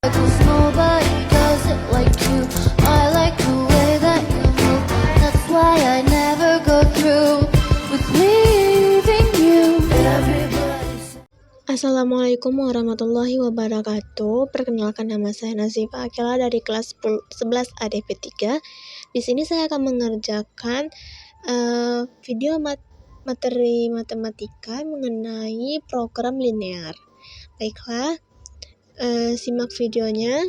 'Cause nobody does it like you. I like the way that you move. That's why I never go through with leaving you. Assalamualaikum warahmatullahi wabarakatuh. Perkenalkan, nama saya Nazifa Akila dari kelas 11 ADP 3. Di sini saya akan mengerjakan video materi matematika mengenai program linear. Baiklah, simak videonya.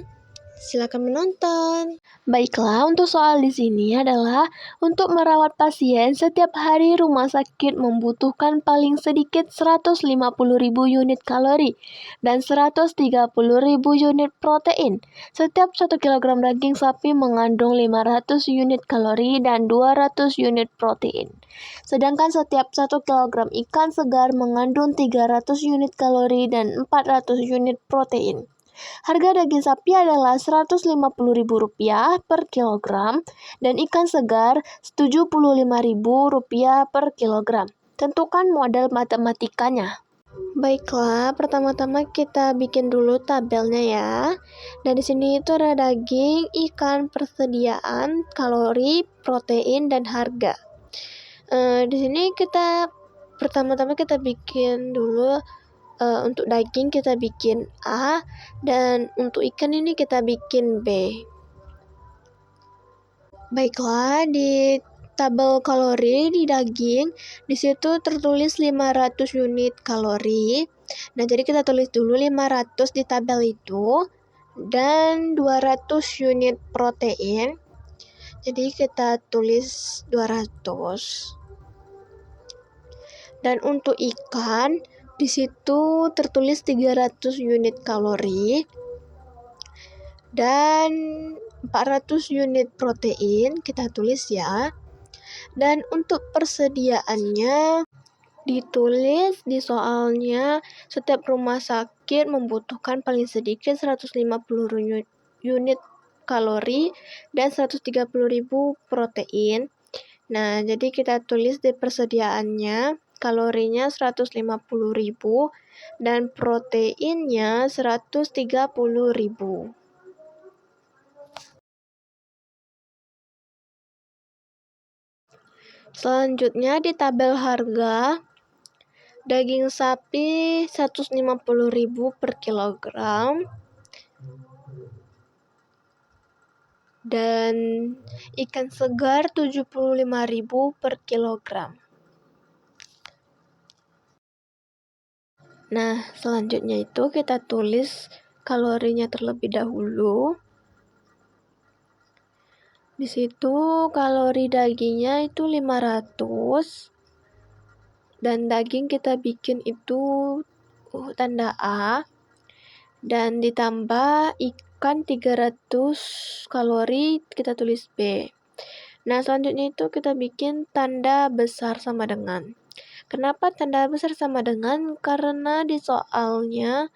Silakan menonton. Baiklah, untuk soal di sini adalah untuk merawat pasien setiap hari rumah sakit membutuhkan paling sedikit 150.000 unit kalori dan 130.000 unit protein. Setiap 1 kg daging sapi mengandung 500 unit kalori dan 200 unit protein. Sedangkan setiap 1 kg ikan segar mengandung 300 unit kalori dan 400 unit protein. Harga daging sapi adalah Rp150.000 per kilogram dan ikan segar Rp75.000 per kilogram. Tentukan model matematikanya. Baiklah, pertama-tama kita bikin dulu tabelnya ya. Dan di sini itu ada daging, ikan, persediaan, kalori, protein, dan harga. Di sini pertama-tama kita bikin dulu. Untuk daging kita bikin A, dan untuk ikan ini kita bikin B. Baiklah, di tabel kalori di daging, di situ tertulis 500 unit kalori. Nah, jadi kita tulis dulu 500 di tabel itu, dan 200 unit protein. Jadi kita tulis 200. Dan untuk ikan, di situ tertulis 300 unit kalori dan 400 unit protein, kita tulis ya. Dan untuk persediaannya ditulis di soalnya, setiap rumah sakit membutuhkan paling sedikit 150 unit kalori dan 130.000 protein. Nah, jadi kita tulis di persediaannya, kalorinya 150.000 dan proteinnya 130.000. Selanjutnya di tabel harga, daging sapi 150.000 per kilogram dan ikan segar 75.000 per kilogram. Nah, selanjutnya itu kita tulis kalorinya terlebih dahulu. Di situ kalori dagingnya itu 500 dan daging kita bikin itu tanda A, dan ditambah ikan 300 kalori kita tulis B. Nah, selanjutnya itu kita bikin tanda besar sama dengan. Kenapa tanda besar sama dengan? Karena di soalnya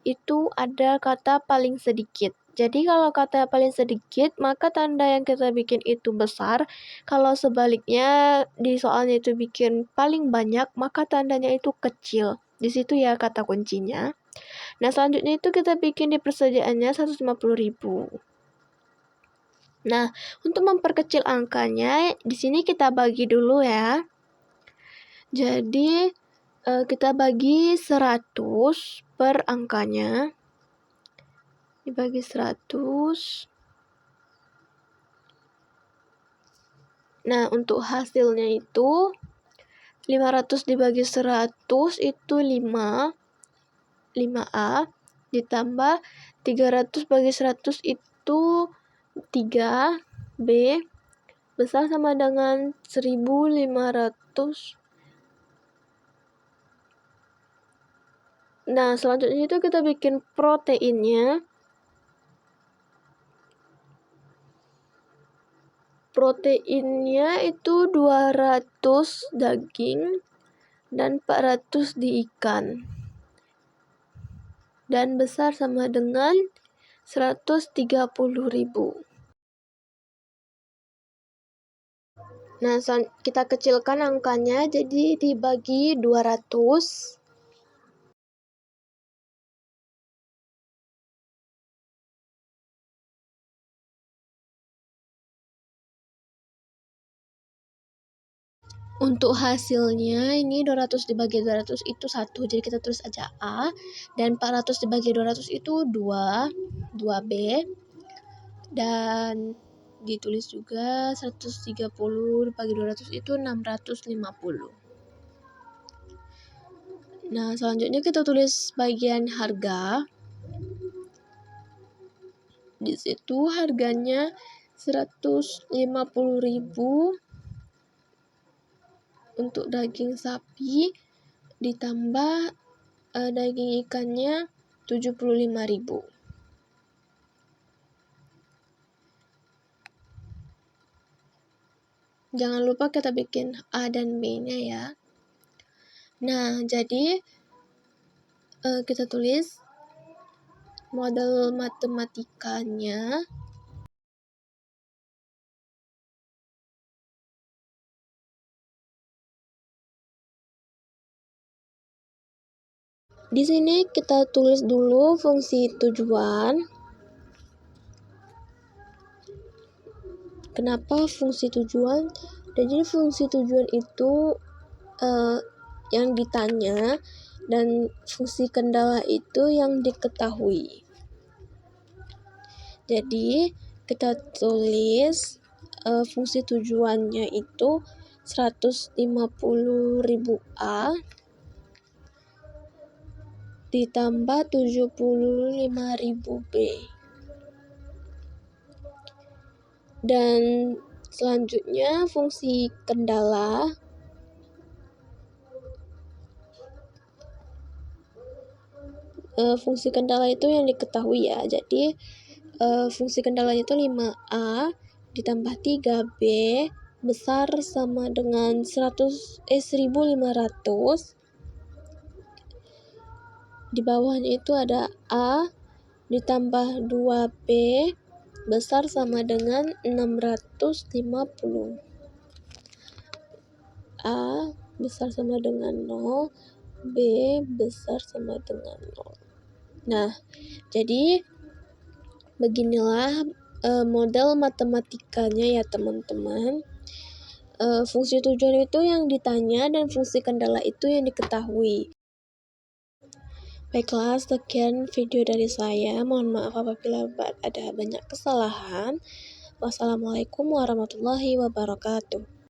itu ada kata paling sedikit. Jadi kalau kata paling sedikit, maka tanda yang kita bikin itu besar. Kalau sebaliknya di soalnya itu bikin paling banyak, maka tandanya itu kecil. Di situ ya kata kuncinya. Nah, selanjutnya itu kita bikin di persediaannya 150.000. Nah, untuk memperkecil angkanya, di sini kita bagi dulu ya. Jadi kita bagi 100 per angkanya. Dibagi 100. Nah, untuk hasilnya itu 500 dibagi 100 itu 5A, ditambah 300 bagi 100 itu 3B, besar sama dengan 1.500. Nah, selanjutnya itu kita bikin proteinnya. Proteinnya itu 200 daging dan 400 di ikan. Dan besar sama dengan 130.000. Nah, kita kecilkan angkanya, jadi dibagi 200. Untuk hasilnya ini 200 dibagi 200 itu 1, jadi kita tulis aja A, dan 400 dibagi 200 itu 2, 2B, dan ditulis juga 130 dibagi 200 itu 650. Nah, selanjutnya kita tulis bagian harga. Di situ harganya 150.000 untuk daging sapi, ditambah daging ikannya 75.000. Jangan lupa kita bikin A dan B-nya ya. Nah, jadi kita tulis model matematikanya. Di sini kita tulis dulu fungsi tujuan. Kenapa fungsi tujuan? Jadi fungsi tujuan itu yang ditanya, dan fungsi kendala itu yang diketahui. Jadi kita tulis fungsi tujuannya itu 150.000 A ditambah 75.000 B. Dan selanjutnya fungsi kendala itu yang diketahui ya. Jadi fungsi kendalanya itu 5A ditambah 3B besar sama dengan 1.500. Di bawahnya itu ada A ditambah 2B besar sama dengan 650. A besar sama dengan 0, B besar sama dengan 0. Nah, jadi beginilah model matematikanya ya teman-teman. Fungsi tujuan itu yang ditanya dan fungsi kendala itu yang diketahui. Baiklah, sekian video dari saya. Mohon maaf apabila ada banyak kesalahan. Wassalamualaikum warahmatullahi wabarakatuh.